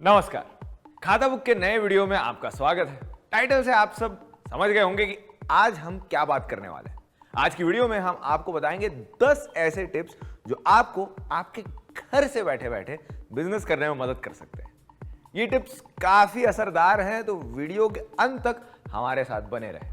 नमस्कार। खाता बुक के नए वीडियो में आपका स्वागत है। टाइटल से आप सब समझ गए होंगे कि आज हम क्या बात करने वाले हैं। आज की वीडियो में हम आपको बताएंगे 10 ऐसे टिप्स जो आपको आपके घर से बैठे बैठे बिजनेस करने में मदद कर सकते हैं। ये टिप्स काफी असरदार हैं, तो वीडियो के अंत तक हमारे साथ बने रहें।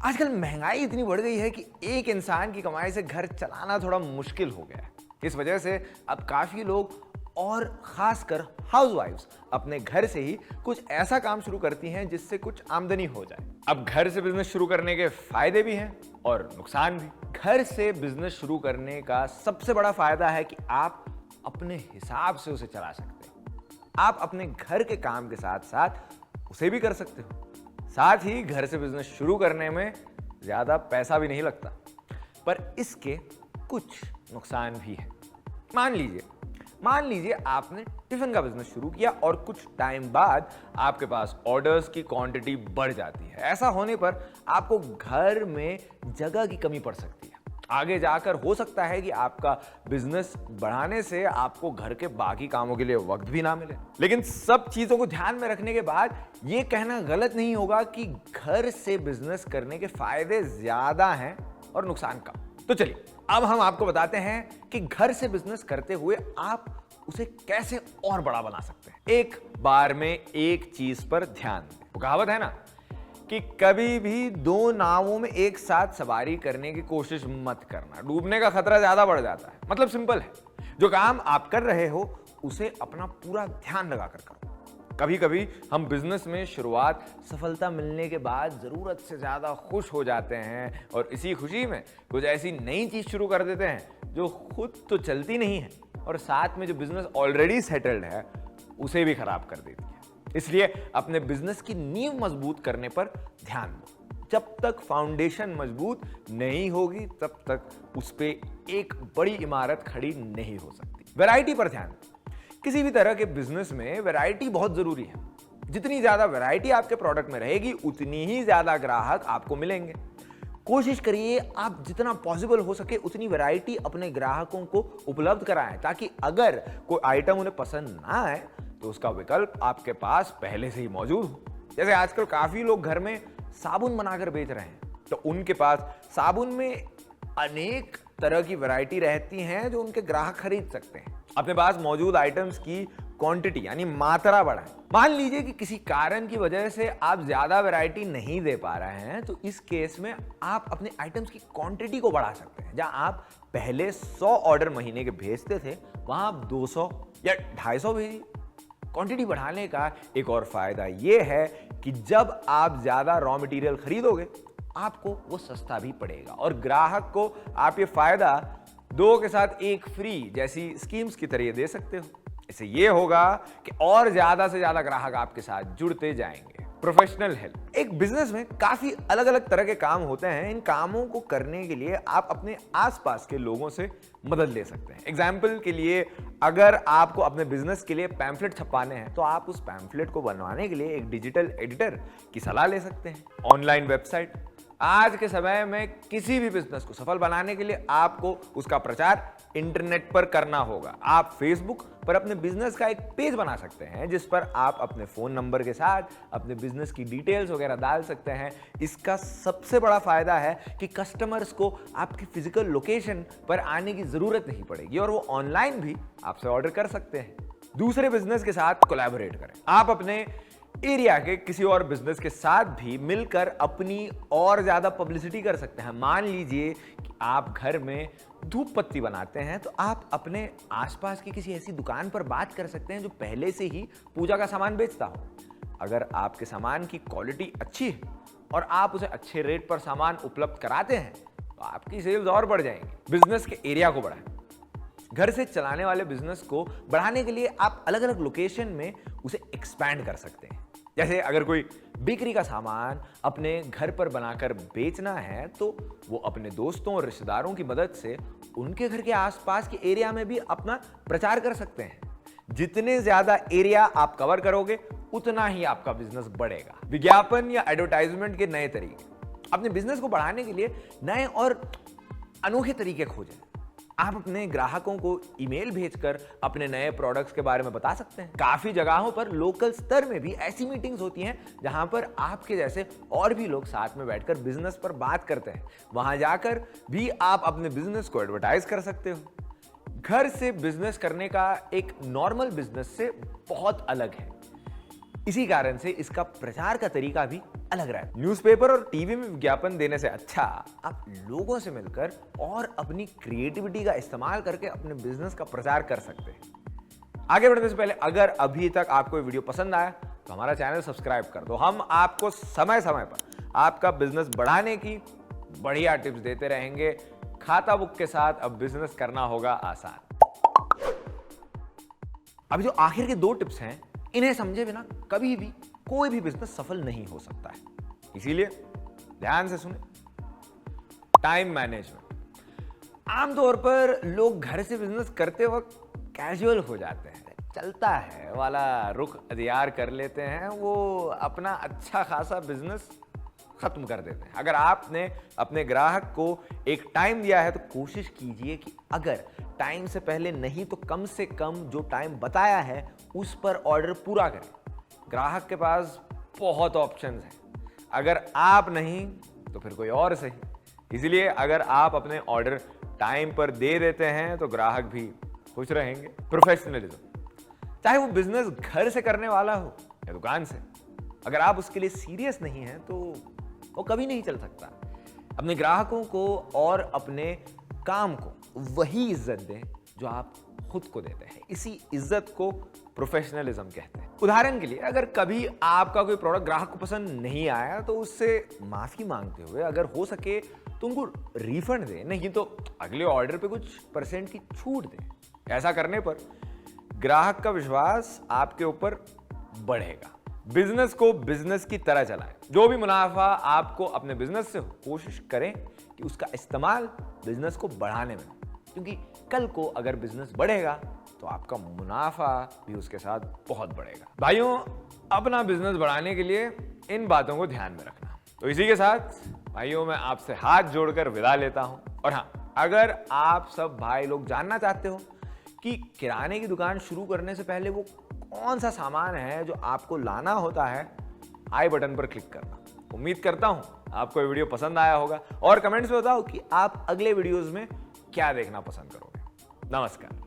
आजकल महंगाई इतनी बढ़ गई है कि एक इंसान की कमाई से घर चलाना थोड़ा मुश्किल हो गया है। इस वजह से अब काफी लोग और खासकर हाउसवाइफ्स अपने घर से ही कुछ ऐसा काम शुरू करती हैं जिससे कुछ आमदनी हो जाए। अब घर से बिजनेस शुरू करने के फायदे भी हैं और नुकसान भी। घर से बिजनेस शुरू करने का सबसे बड़ा फायदा है कि आप अपने हिसाब से उसे चला सकते हैं। आप अपने घर के काम के साथ साथ उसे भी कर सकते हो। साथ ही घर से बिजनेस शुरू करने में ज्यादा पैसा भी नहीं लगता, पर इसके कुछ नुकसान भी हैं। मान लीजिए आपने टिफिन का बिजनेस शुरू किया और कुछ टाइम बाद आपके पास ऑर्डर्स की क्वांटिटी बढ़ जाती है। ऐसा होने पर आपको घर में जगह की कमी पड़ सकती है। आगे जाकर हो सकता है कि आपका बिजनेस बढ़ाने से आपको घर के बाकी कामों के लिए वक्त भी ना मिले। लेकिन सब चीजों को ध्यान में रखने के बाद यह कहना गलत नहीं होगा कि घर से बिजनेस करने के फायदे ज्यादा हैं और नुकसान कम। तो चलिए अब हम आपको बताते हैं कि घर से बिजनेस करते हुए आप उसे कैसे और बड़ा बना सकते हैं। एक बार में एक चीज पर ध्यान दें। वो कहावत है ना कि कभी भी दो नावों में एक साथ सवारी करने की कोशिश मत करना, डूबने का खतरा ज्यादा बढ़ जाता है। मतलब सिंपल है, जो काम आप कर रहे हो उसे अपना पूरा ध्यान लगाकर करो। कभी कभी हम बिजनेस में शुरुआत सफलता मिलने के बाद जरूरत से ज्यादा खुश हो जाते हैं और इसी खुशी में कुछ ऐसी नई चीज शुरू कर देते हैं जो खुद तो चलती नहीं है और साथ में जो बिजनेस ऑलरेडी सेटल्ड है उसे भी खराब कर देती है। इसलिए अपने बिजनेस की नींव मजबूत करने पर ध्यान दो। जब तक फाउंडेशन मजबूत नहीं होगी तब तक उस पर एक बड़ी इमारत खड़ी नहीं हो सकती। वैरायटी पर ध्यान दो। किसी भी तरह के बिजनेस में वैरायटी बहुत जरूरी है। जितनी ज्यादा वैरायटी आपके प्रोडक्ट में रहेगी उतनी ही ज्यादा ग्राहक आपको मिलेंगे। कोशिश करिए आप जितना पॉसिबल हो सके उतनी वैरायटी अपने ग्राहकों को उपलब्ध कराएं, ताकि अगर कोई आइटम उन्हें पसंद ना आए तो उसका विकल्प आपके पास पहले से ही मौजूद हो। जैसे आजकल काफी लोग घर में साबुन बनाकर बेच रहे हैं, तो उनके पास साबुन में अनेक तरह की वैरायटी रहती हैं जो उनके ग्राहक खरीद सकते हैं। अपने पास मौजूद आइटम्स की क्वांटिटी यानी मात्रा बढ़ाएं। मान लीजिए कि किसी कारण की वजह से आप ज्यादा वैरायटी नहीं दे पा रहे हैं, तो इस केस में आप अपने आइटम्स की क्वांटिटी को बढ़ा सकते हैं। जहां आप पहले 100 ऑर्डर महीने के भेजते थे वहां आप 200 या 250 भेजिए। क्वांटिटी बढ़ाने का एक और फायदा यह है कि जब आप ज्यादा रॉ मटेरियल खरीदोगे आपको वो सस्ता भी पड़ेगा और ग्राहक को आप ये फायदा 2 के साथ 1 फ्री जैसी स्कीम्स की तरह दे सकते हो। इससे ये होगा कि और ज्यादा से ज्यादा ग्राहक आपके साथ जुड़ते जाएंगे। Professional help. एक बिजनेस में काफी अलग अलग तरह के काम होते हैं। इन कामों को करने के लिए आप अपने आसपास के लोगों से मदद ले सकते हैं। एग्जाम्पल के लिए, अगर आपको अपने बिजनेस के लिए पैम्फलेट छपवाने हैं तो आप उस पैम्फलेट को बनवाने के लिए एक डिजिटल एडिटर की सलाह ले सकते हैं। Online website. आज के समय में किसी भी बिजनेस को सफल बनाने के लिए आपको उसका प्रचार इंटरनेट पर करना होगा। आप फेसबुक पर अपने बिजनेस का एक पेज बना सकते हैं जिस पर आप अपने फोन नंबर के साथ अपने बिजनेस की डिटेल्स वगैरह डाल सकते हैं। इसका सबसे बड़ा फायदा है कि कस्टमर्स को आपकी फिजिकल लोकेशन पर आने की जरूरत नहीं पड़ेगी और वो ऑनलाइन भी आपसे ऑर्डर कर सकते हैं। दूसरे बिजनेस के साथ कोलैबोरेट करें। आप अपने एरिया के किसी और बिजनेस के साथ भी मिलकर अपनी और ज्यादा पब्लिसिटी कर सकते हैं। मान लीजिए कि आप घर में धूप पत्ती बनाते हैं, तो आप अपने आसपास की किसी ऐसी दुकान पर बात कर सकते हैं जो पहले से ही पूजा का सामान बेचता हो। अगर आपके सामान की क्वालिटी अच्छी है और आप उसे अच्छे रेट पर सामान उपलब्ध कराते हैं तो आपकी सेल्स और बढ़ जाएंगी। बिजनेस के एरिया को बढ़ाएं। घर से चलाने वाले बिजनेस को बढ़ाने के लिए आप अलग अलग लोकेशन में उसे एक्सपैंड कर सकते हैं। जैसे अगर कोई बिक्री का सामान अपने घर पर बनाकर बेचना है तो वो अपने दोस्तों और रिश्तेदारों की मदद से उनके घर के आसपास के एरिया में भी अपना प्रचार कर सकते हैं। जितने ज्यादा एरिया आप कवर करोगे उतना ही आपका बिजनेस बढ़ेगा। विज्ञापन या एडवर्टाइजमेंट के नए तरीके। अपने बिजनेस को बढ़ाने के लिए नए और अनोखे तरीके खोजें। आप अपने ग्राहकों को ईमेल भेजकर अपने नए प्रोडक्ट्स के बारे में बता सकते हैं। काफी जगहों पर लोकल स्तर में भी ऐसी मीटिंग्स होती हैं जहां पर आपके जैसे और भी लोग साथ में बैठकर बिजनेस पर बात करते हैं। वहां जाकर भी आप अपने बिजनेस को एडवर्टाइज कर सकते हो। घर से बिजनेस करने का एक नॉर्मल बिजनेस से बहुत अलग है। इसी कारण से इसका प्रचार का तरीका भी अलग रहा है। न्यूज़पेपर और टीवी में विज्ञापन देने से अच्छा आप लोगों से मिलकर और अपनी क्रिएटिविटी का इस्तेमाल करके अपने बिजनेस का प्रचार कर सकते हैं। आगे बढ़ने से पहले अगर अभी तक आपको ये वीडियो पसंद आया तो हमारा चैनल सब्सक्राइब कर दो। हम आपको समय समय पर आपका बिजनेस बढ़ाने की बढ़िया टिप्स देते रहेंगे। खाता बुक के साथ अब बिजनेस करना होगा आसान। अभी जो आखिर के 2 टिप्स हैं, इन्हें समझे बिना कभी भी कोई भी बिजनेस सफल नहीं हो सकता है। इसीलिए ध्यान से सुने। Time management. आमतौर पर लोग घर से बिजनेस करते वक्त कैजुअल हो जाते हैं, चलता है वाला रुख अख्तियार कर लेते हैं, वो अपना अच्छा खासा बिजनेस खत्म कर देते हैं। अगर आपने अपने ग्राहक को एक टाइम दिया है तो कोशिश कीजिए कि अगर टाइम से पहले नहीं तो कम से कम जो टाइम बताया है उस पर ऑर्डर पूरा करें। ग्राहक के पास बहुत ऑप्शंस हैं, अगर आप नहीं तो फिर कोई और सही। इसलिए अगर आप अपने ऑर्डर टाइम पर दे देते हैं तो ग्राहक भी खुश रहेंगे। प्रोफेशनलिज्म। चाहे वो बिजनेस घर से करने वाला हो या दुकान से, अगर आप उसके लिए सीरियस नहीं हैं तो वो कभी नहीं चल सकता। अपने ग्राहकों को और अपने काम को वही इज्जत दें जो आप खुद को देते हैं। इसी इज्जत को प्रोफेशनलिज्म कहते हैं। उदाहरण के लिए अगर कभी आपका कोई प्रोडक्ट ग्राहक को पसंद नहीं आया तो उससे माफी मांगते हुए अगर हो सके तो उनको रिफंड दें, नहीं तो अगले ऑर्डर पे कुछ % की छूट दें। ऐसा करने पर ग्राहक का विश्वास आपके ऊपर बढ़ेगा। बिजनेस को बिजनेस की तरह चलाएं। जो भी मुनाफा आपको अपने बिजनेस से हो, कोशिश करें कि उसका इस्तेमाल बिजनेस को बढ़ाने में, क्योंकि कल को अगर बिजनेस बढ़ेगा तो आपका मुनाफा भी उसके साथ बहुत बढ़ेगा। भाइयों, अपना बिजनेस बढ़ाने के लिए इन बातों को ध्यान में रखना। तो इसी के साथ भाइयों मैं आपसे हाथ जोड़कर विदा लेता हूं। और हाँ, अगर आप सब भाई लोग जानना चाहते हो कि किराने की दुकान शुरू करने से पहले वो कौन सा सामान है जो आपको लाना होता है, आई बटन पर क्लिक करना। उम्मीद करता हूं आपको ये वीडियो पसंद आया होगा और कमेंट्स में बताओ कि आप अगले वीडियोस में क्या देखना पसंद करोगे। नमस्कार।